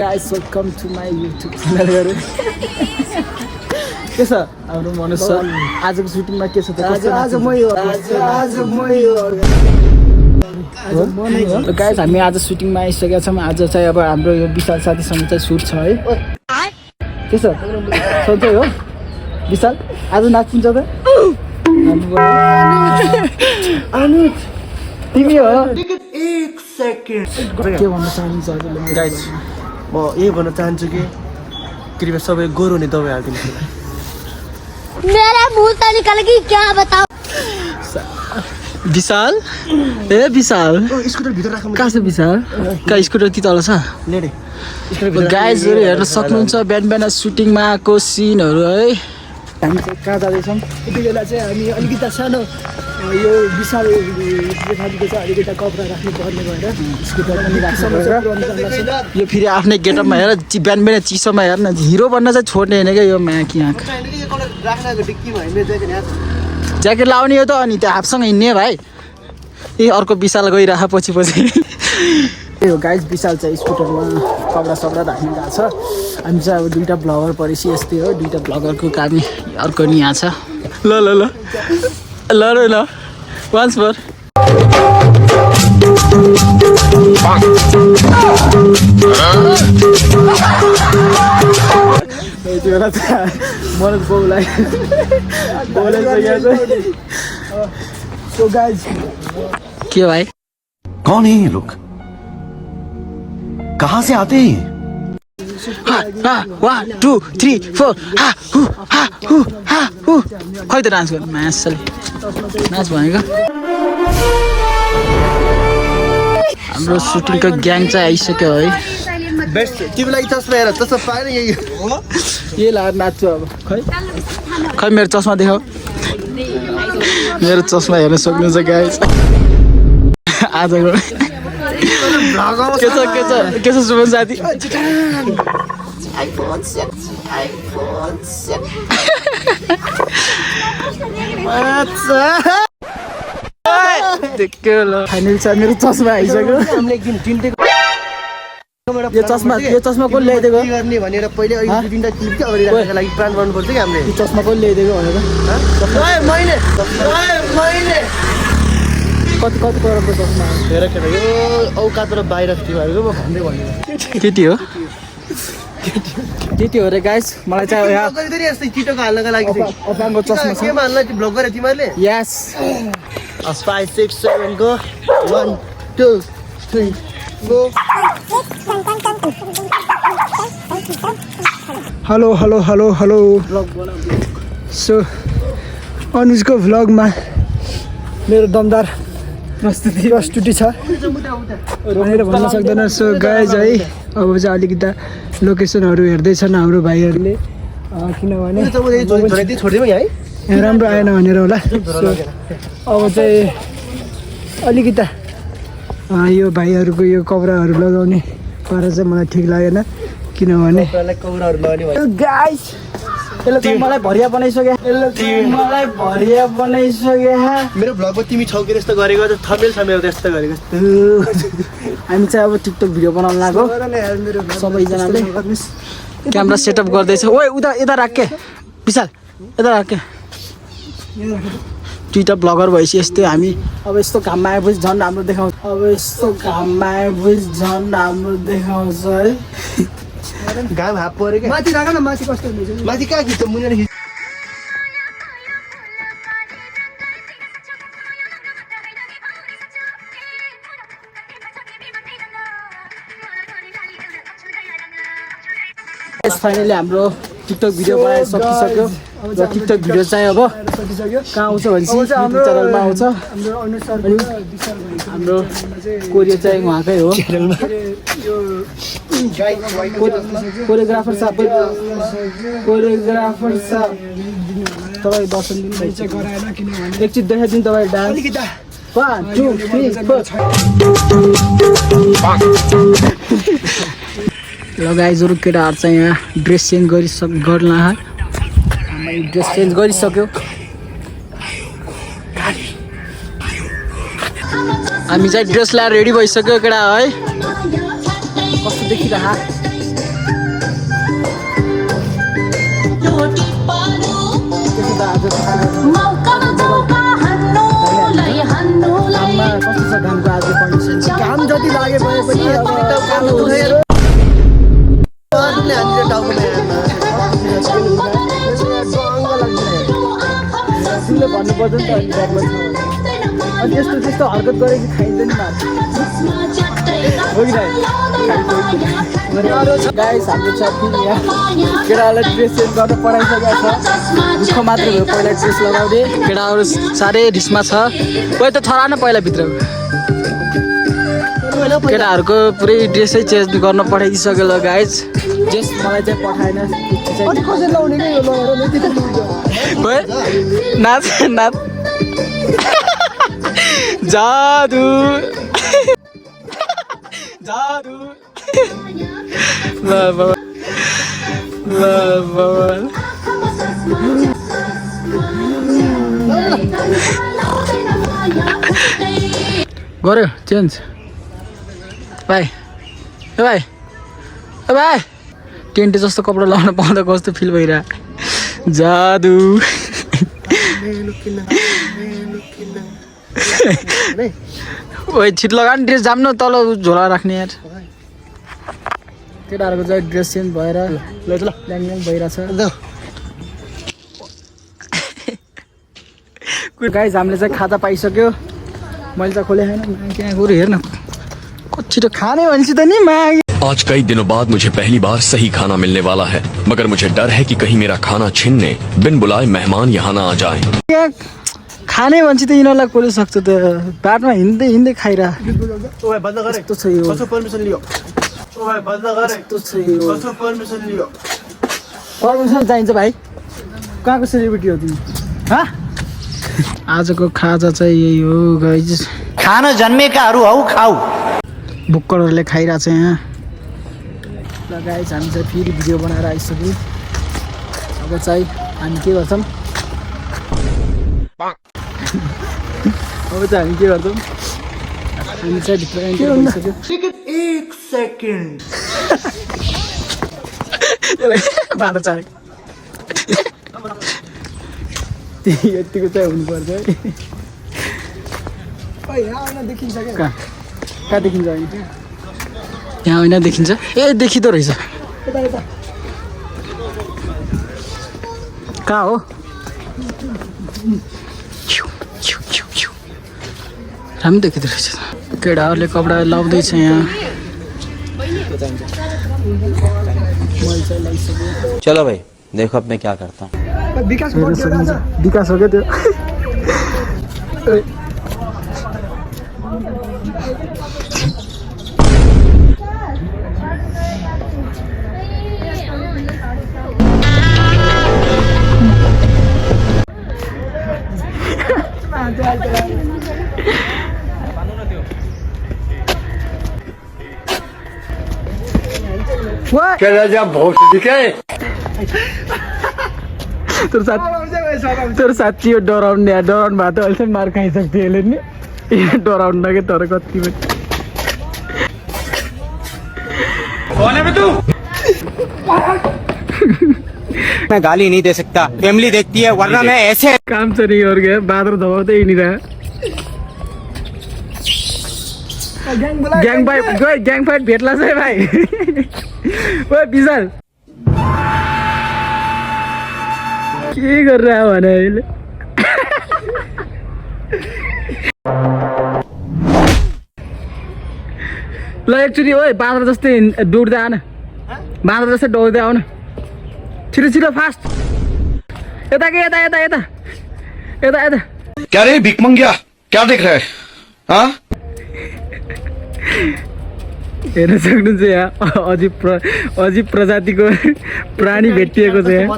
Guys, welcome to my YouTube channel. के छ हाम्रो मनोज सर आजको सुटिङमा के छ त आज मै हो गाइस हामी आज सुटिङमा आइसकेका छौँ आज चाहिँ अब हाम्रो यो विशाल साथीसँग चाहिँ सुट छ है के छ सधैँ हो विशाल आज नाचिन्छ त अनुज तिमी हो 1 सेकेन्ड के भन्न चाहनुहुन्छ हजुरले गाइस म यही भन्न चाहन्छु कि कृपया सबै गोरो हुने दबाई हालिदिनु मेरा मुंह से निकल गई क्या बताओ विशाल ए विशाल स्कुटर भित्र राख्नु कहाँ छ विशाल कहाँ स्कुटर ती तल छ ले दे गाइजहरू हेर्न सक्नुहुन्छ बिहान बिहान सुटिङमा आएको सिनहरू है हामी चाहिँ कहाँ जाँदैछौँ यति बेला चाहिँ हामी अलिकति सानो यो विशाल देखाएको चाहिँ अलिकति कपडा राख्नु पर्ने भएर स्कुटर पनि राख्नु यो फेरि आफ्नै गेटअपमा हेर बिहान बिहान चिसोमा हेर्न हिरो बन्न चाहिँ छोड्ने होइन क्या यो माकी आँखा ज्याकेट लाउने हो त अनि त्यो हाफसँग हिँड्ने भाइ ए अर्को विशाल गइरह पछि पछि यो गाइज विशाल चाहिँ स्कुटरमा कपडा सपडा राख्नु गएको छ हामी चाहिँ अब दुईवटा ब्लगर परेपछि यस्तै हो दुईवटा ब्लगरको काम अर्को नि यहाँ छ ल ल ल ल ल ल वान्स मोर यति बेला त मनोज बाउलाई सो गाइज के भाइ कौन है ये लोग कहाँ से आते हैं 1 2 3 4 खै त डान्स गर्नु म्याच भनेको हाम्रो सुटिङको ग्याङ चाहिँ आइसक्यो है बेस्ट तिमीलाई चस्मा हेर चस्मा पाएन यही के लगाएर नाच्छु अब खै मेरो चस्मा देखाऊ मेरो चस्मा हेर्न सक्नुहुन्छ गाइस आजको के छ शुभम साथी फाइनल छ मेरो चस्मा आइसक्यो हामीले एकदिन टिन्टेको यो चस्मा कसले ल्याइदिएको गर्ने भनेर पहिले अहिले तिनटा क्लिप के अगाडि राख्नको लागि प्लान गर्नुपर्छ कि हामीले यो चस्मा कसले ल्याइदिएको भनेर मैले कति करोडको चस्मा हेर केटा यो औकात र बाहिर तिमीहरूको म भन्दै भन्नु केटी हो त्यति हो रे गाइस मलाई चाहिँ यहाँ गरिदिने यस्तै चिटोको हाल्नको लागि चाहिँ अपाङको चस्मा छ केमा हाल्न त्यो ब्लग गरे तिमीहरूले यस 5 6 7 go 1 2 3 go हेलो सो अनुजको भ्लगमा मेरो दमदार प्रस्तुति छ भनेर भन्न सक्दैन सो गाइज है अब चाहिँ अलिकति लोकेसनहरू हेर्दैछन् हाम्रो भाइहरूले किनभने राम्रो आएन भनेर होला सो अब चाहिँ अलिकति यो भाइहरूको यो कपडाहरू लगाउने पारा चाहिँ मलाई ठिक लागेन किनभने गाइस यसले चाहिँ मलाई भरिया बनाइसक्यो मेरो भ्लगमा तिमी छौ के त्यस्तो गरेको थमेल छ मेरो त्यस्तो गरेको हामी चाहिँ अब टिकटक भिडियो बनाउन लाग्यो सबैजनाले क्यामेरा सेटअप गर्दैछ ओए उता यता राख के विशाल यता राख के दुईवटा ब्लगर भएपछि यस्तै हामी अब यस्तो घाममा आएपछि झन् राम्रो देखाउँछ है घाम हाप पऱ्यो क्या माथि राख न माथि कस्तो माथि कहाँ खिच्छ मुनिर फाइनली हाम्रो टिकटक भिडियो बनाएर सकिसक्यो र टिकटक भिडियो चाहिँ अब कहाँ आउँछ भनेपछि हाम्रो च्यानलमा आउँछ हाम्रो कोरिया चाहिँ उहाँकै हो कोरियोग्राफर साहब तपाईँ दर्शन दिनु एकचोटि देखाइदिनु तपाईँ डान्स 1 2 3 4 ल गाइजहरू केटाहरू चाहिँ यहाँ ड्रेस चेन्ज गर्न हामी ड्रेस चेन्ज गरिसक्यो हामी चाहिँ ड्रेस लाएर रेडी भइसक्यो केटा है कस्तो देखिरह घाममा कस्तो छ घामको आज कन्डिसन घाम जति लागे पनि अब कालो दुखेर हामीले टाउकोमा तिमीले भन्नु पर्छ नि त अनि डरलाई अनि त्यस्तो हरकत गरे कि खाइन्छ नि माछा हो कि गाइस हाम्रो छ फेरि यहाँ केटाहरूलाई ड्रेस चेन्ज गर्न पठाइसकेको छ दुःख मात्र भयो पहिला ड्रेस लगाउने केटाहरू साह्रै रिसमा छ कोही त थरा न पहिला भित्र केटाहरूको पुरै ड्रेसै चेन्ज गर्न पठाइदिइसक्यो ल गाइस ड्रेस मलाई चाहिँ पठाएन नाच नाच जादु जादु ल बाबा ल बाबा गऱ्यो चेन्ज भाइ ए भाइ ए भाइ टेन्टे जस्तो कपडा लगाउन पाउँदा कस्तो फिल भइरहेको जादु ओइ छिट लगा नि ड्रेस जाम्न तल झोला राख्ने यार केटाहरूको चाहिँ ड्रेस चेन्ज भएर ल्याङ भइरहेछ गाइस हामीले चाहिँ खाता पाइसक्यो मैले त खोले छैन त्यहाँ गएर हेर्न छिटो खाने भनेपछि त नि माग आज कई दिनों बाद मुझे पहली बार सही खाना मिलने वाला है मगर मुझे डर है कि कहीं मेरा खाना छीनने बिन बुलाए मेहमान यहाँ ना आ जाएं। खाने भनेपछि त यिनीहरूलाई कसले सक्छ त बाटोमा हिँड्दै हिँड्दै खाइरह यस्तो छ यो पर्मिसन लियो यस्तो छ यो पर्मिसन चाहिन्छ भाइ कहाँको सेलिब्रिटी हो तिमी हँ आजको खाजा चाहिँ यही हो गाइस खान जन्मेकाहरू हौ खाऊ भुक्करहरूले खाइरहेछ यहाँ ल गाइस हामी चाहिँ फेरि भिडियो बनाएर आइसक्यौँ अब चाहिँ हामी के गर्छौँ अब चाहिँ हामी के गर्छौँ हामी चाहिँ भित्र गइसक्यो 1 सेकेन्ड बाटो चाहिँ यतिको चाहिँ हुनुपर्छ है कहाँ देखिन्छ यहाँ होइन देखिन्छ ए देखिँदो रहेछ कहाँ हो राम्रो देखिँदो रहेछ केटाहरूले कपडा लाउँदैछ यहाँ चलो भाई देखो अब मैं क्या करता हूँ विकास हो क्या त्यो तेरो साथी यो डराउने डराउनु भएको त अहिलेसम्म मार खाइसक्थ्यो यसले नि डराउनु लाग्यो तर कति मैं गाली नहीं दे सकता फैमिली देखती है वरना मैं ऐसे काम चाहिँ नहीं और गया बादर दबाउँदै हिँडिरह ग्याङ फाइट भेट्ला चाहिँ भाइ ओ विशाल के गरिरह भने अहिले ल एकचोटि ओइ बाँदर जस्तै दौड्दै आउन बाँदर जस्तै दौड्दै आउन छिटो छिटो फास्ट यता के यता यता यता यता यता क्या रे भिख मंगिया क्या देख रहा है हाँ हेर्न सक्नुहुन्छ यहाँ अजीब प्रजातिको प्राणी भेटिएको छ यहाँ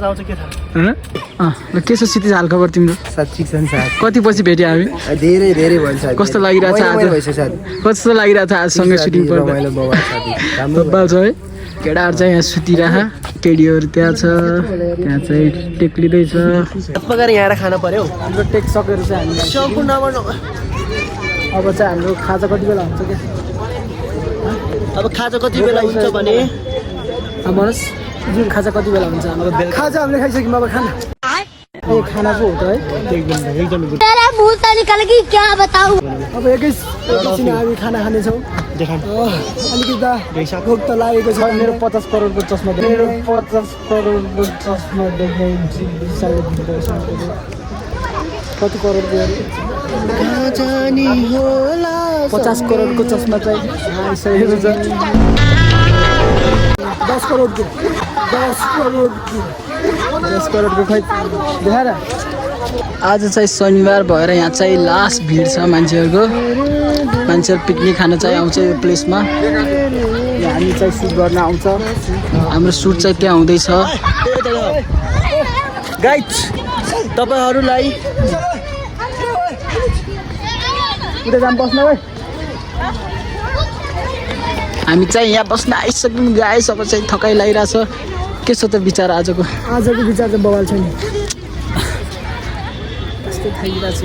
ल के छ सितिज हालखबर तिम्रो कति पछि भेट्यो हामी धेरै भन्छ कस्तो लागिरहेछ आज कस्तो लागिरहेछ आज सँगै सुटिङ पर्दा बब्बाल छ है केटाहरू चाहिँ यहाँ सुतिरह केडीहरू त्यहाँ छ त्यहाँ चाहिँ टेक लिँदैछ पकाएर यहाँ आएर खान पर्यो हाम्रो टेक सकेर चाहिँ हामी अब चाहिँ हाम्रो खाजा कति बेला हुन्छ क्या अब खाजा कति बेला हुन्छ भने भन्नुहोस् खाजा कति बेला हुन्छ हाम्रो खाजा हामीले खाइसक्यौँ अब खाना खाना पो हो त है मेरा मुंह से निकल गई क्या बताऊं। अब एकैछिन हामी खाना खानेछौँ अलिकति भोक त लागेको छ। मेरो 50 करोडको चस्मा मेरो 50 करोडको चस्मा देखाइन्छ कति करोडको 50 करोडको चस्मा चाहिँ आइसकेको छ। 10 करोडको 10 करोडको खै देखाएर। आज चाहिँ शनिबार भएर यहाँ चाहिँ लास्ट भिड छ मान्छेहरूको। मान्छेहरू पिकनिक खान चाहिँ आउँछ यो प्लेसमा। हामी चाहिँ सुट गर्न आउँछ। हाम्रो सुट चाहिँ त्यहाँ हुँदैछ। गाइज तपाईहरुलाई उता जाम बस्न भाइ। हामी चाहिँ यहाँ बस्न आइसक्यौँ गाइस। अब चाहिँ थकाइ लागिरहेछ। के छ त विचार आजको विचार त बवाल छ नि। त्यस्तै थाकिरहेछ।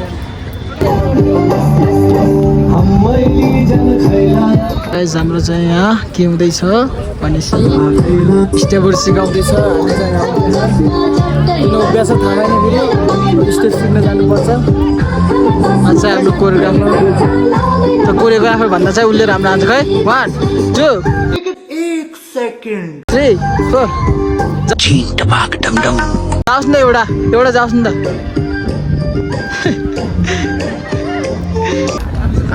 गाइस हाम्रो चाहिँ यहाँ के हुँदैछ भनेपछि स्टेपहरू सिकाउँदैछ। हामी चाहिँ अभ्यास थाहा भएन फेरि स्टेप सिक्न जानुपर्छ। आज चाहिँ हाम्रो कोरियोग्राफर त कोरियोग्राफर भन्दा चाहिँ उसले राम्रो आन्छ खै। 1 2 1 सेकेन्ड 3 4 जाओस् न एउटा जाओस् न त।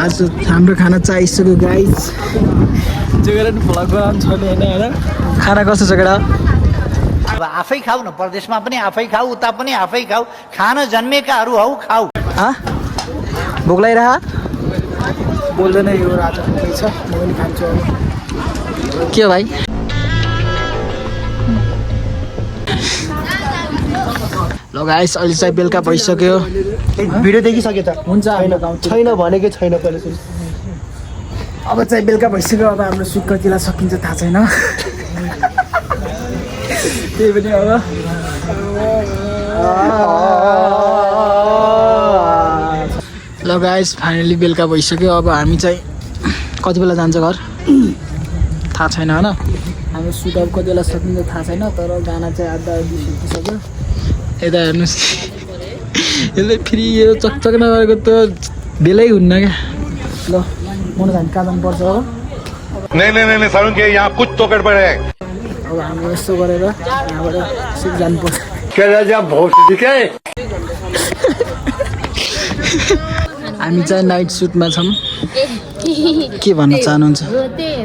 आज हाम्रो खाना चाहिँ आइसक्यो गाइस। जगेर नि भ्लग बनाउनु छ नि होइन। खाना कस्तो छ केटा? अब आफै खाऊ न, परदेशमा पनि आफै खाऊ, उता पनि आफै खाऊ, खान जन्मेकाहरू हौ खाऊ। भोक लागिरह बोल्दैन यो राजा छ। म पनि खान्छु अब। के हो भाइ? ल गाइस अहिले चाहिँ बेलुका भइसक्यो। भिडियो देखिसके त हुन्छ छैन भनेकै छैन पहिले सुन। अब चाहिँ बेलुका भइसक्यो। अब हाम्रो सुट कतिलाई सकिन्छ थाहा छैन। त्यही पनि अब ल गाइस फाइनली बेलुका भइसक्यो। अब हामी चाहिँ कति बेला जान्छ घर थाहा छैन होइन। हाम्रो सुट अब कति बेला सकिन्छ थाहा छैन। तर गाना चाहिँ आधा सकिसक्यो। यता हेर्नुहोस् यसले फेरि यो चकचक नगरेको त बेलै हुन्न क्या। ल मन हामी कहाँ जानुपर्छ अब? नहीं सारुण के यहाँ कुछ तो गड़बड़ है। अब हामी यस्तो गरेर यहाँबाट सिट जानुपर्छ। हामी चाहिँ नाइट सुटमा छौँ। के भन्न चाहनुहुन्छ?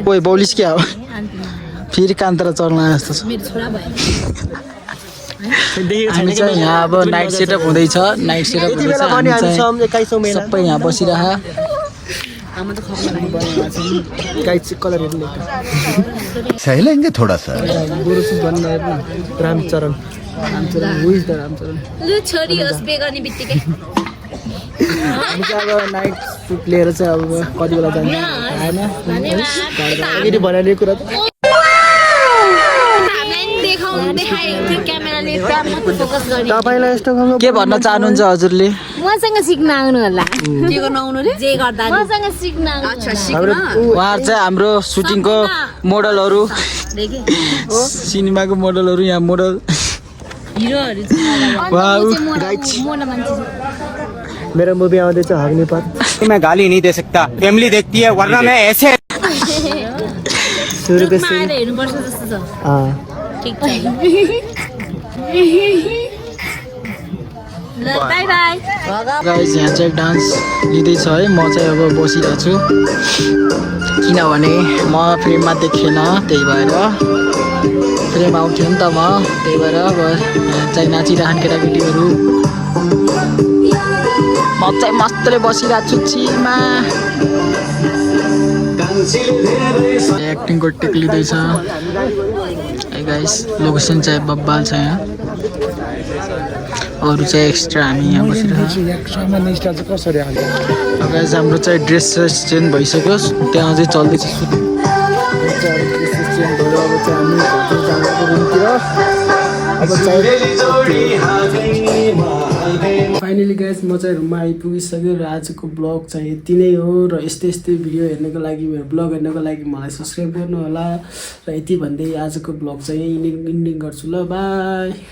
ओइ बौलिस क्या हो फेरि कान्तारा चल्न आए जस्तो छ। हामी चाहिँ यहाँ अब नाइट सेटअप हुँदैछ। हामी चाहिँ सबै यहाँ बसिरह। कलर सही लेंगे थोड़ा सा। रामचरण लु छोरी होस् बे गर्ने बित्तिकै हामी चाहिँ अब नाइट सुट लिएर चाहिँ अब कति बेला जान्छ होइन। अघि बनाउने कुरा त तपाईलाई यस्तो के भन्न चाहनुहुन्छ हजुरले? मसँग सिक्न आउनु होला। के गर्न आउनु रे? जे गर्दा मसँग सिक्न आउनु। अच्छा सिक्न। उहाँहरु चाहिँ हाम्रो सुटिङको मोडलहरु सिनेमाको मोडलहरु यहाँ मोडल हिरोहरु वाउ गाइस मोडल मान्छे मेरा मूवी आउँदैछ अग्निपथ। मैं गाली नहीं दे सकता, फैमिली देखती है वरना मैं ऐसे सुरु के सीन हेर्नु पर्छ जस्तो छ। ठीक छ ल बाइ बाइ। गाइस यहाँ चाहिँ डान्स लिँदैछ है। म चाहिँ अब बसिरहेको छु किनभने म फ्रेममा देखेन। त्यही भएर फ्रेम आउँथ्यो नि त म। त्यही भएर अब चाहिँ नाचिरहन् केटाकेटीहरू। म चाहिँ मस्तले बसिरहेको छु चिलमा। एक्टिङको टेक लिँदैछ गाइस। लोकेसन चाहिँ बब्बाल छ यहाँ। अरू चाहिँ एक्स्ट्रा हामी यहाँ बसिरहेको गाइस। हाम्रो चाहिँ ड्रेस चेन्ज भइसक्यो। त्यहाँ चाहिँ चल्दैछ सुट। फाइनली गाइस म चाहिँ रुममा आइपुगिसक्यो र आजको ब्लग चाहिँ यति नै हो। र यस्तै यस्तै भिडियो हेर्नको लागि मेरो ब्लग हेर्नको लागि मलाई सब्सक्राइब गर्नु होला। र यति भन्दै आजको ब्लग चाहिँ इन्डिङ गर्छु ल बाई।